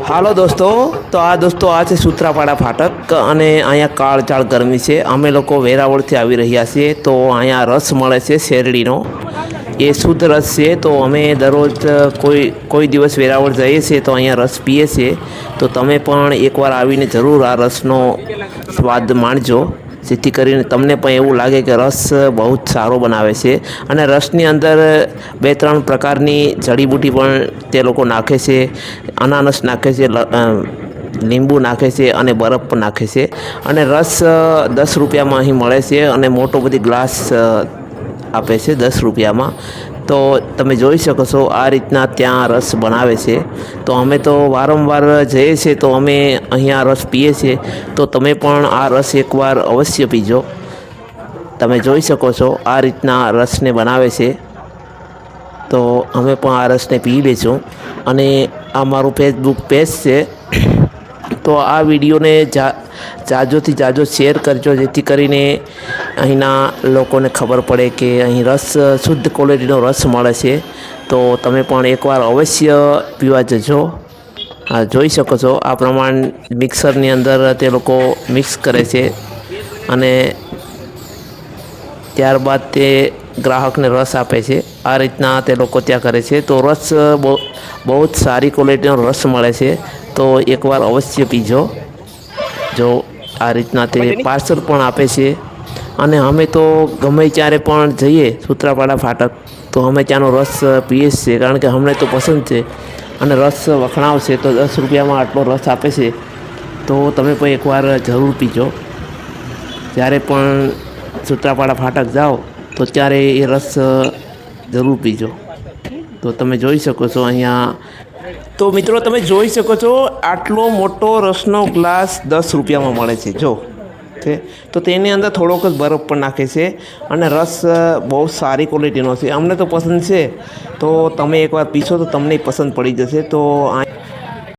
હાલો દોસ્તો, તો આ દોસ્તો આ છે સૂત્રાપાડા ફાટક અને અહીંયા કાળઝાળ ગરમી છે. અમે લોકો વેરાવળથી આવી રહ્યા છીએ. તો અહીંયા રસ મળે છે શેરડીનો, એ શુદ્ધ રસ છે. તો અમે દરરોજ કોઈ દિવસ વેરાવળ જઈએ છીએ તો અહીંયા રસ પીએ છીએ. તો તમે પણ એકવાર આવીને જરૂર આ રસનો સ્વાદ માણજો, જેથી કરીને તમને પણ એવું લાગે કે રસ બહુ જ સારો બનાવે છે. અને રસની અંદર 2-3 પ્રકારની જડીબુટી પણ તે લોકો નાખે છે. અનાનસ નાખે છે, લીંબુ નાખે છે અને બરફ પણ નાખે છે. અને રસ 10 રૂપિયામાં અહીં મળે છે અને મોટો બધી ગ્લાસ આપે છે 10 રૂપિયામાં. તો તમે જોઈ શકો છો આ રીતના ત્યાં રસ બનાવે છે. તો અમે તો વારંવાર જઈએ છીએ, તો અમે અહીંયા રસ પીએ છીએ. તો તમે પણ આ રસ એકવાર અવશ્ય પીજો. તમે જોઈ શકો છો આ રીતના રસને બનાવે છે. તો અમે પણ આ રસને પી લઈશું. અને આ મારું ફેસબુક પેજ છે, તો આ વિડીયોને જાજોથી જાજો શેર કરજો, જેથી કરીને અહીંના લોકોને ખબર પડે કે અહીં રસ શુદ્ધ ક્વોલિટીનો રસ મળે છે. તો તમે પણ એકવાર અવશ્ય પીવા જજો. જોઈ શકો છો આ પ્રમાણ મિક્સરની અંદર તે લોકો મિક્સ કરે છે અને ત્યારબાદ તે ગ્રાહકને રસ આપે છે. આ રીતના તે લોકો ત્યાં કરે છે. તો રસ બહુ જ સારી ક્વોલિટીનો રસ મળે છે. તો એકવાર અવશ્ય પીજો. જો આ રીતના તે પાર્સલ પણ આપે છે. અને અમે તો ગમે ત્યારે પણ જઈએ સૂત્રાપાડા ફાટક, તો અમે ત્યાંનો રસ પીએ જ છીએ, કારણ કે અમને તો પસંદ છે. અને રસ વખણાવશે તો 10 રૂપિયામાં આટલો રસ આપે છે. તો તમે પણ એકવાર જરૂર પીજો. જ્યારે પણ સૂત્રાપાડા ફાટક જાઓ તો ત્યારે એ રસ જરૂર પીજો. તો તમે જોઈ શકો છો અહીંયા. તો મિત્રો તમે જોઈ શકો છો આટલો મોટો રસનો ગ્લાસ 10 રૂપિયામાં મળે છે. જો તો તેની અંદર થોડોક જ બરફ પણ નાખે છે. અને રસ બહુ સારી ક્વોલિટીનો છે. અમને તો પસંદ છે. તો તમે એકવાર પીશો તો તમને પસંદ પડી જશે. તો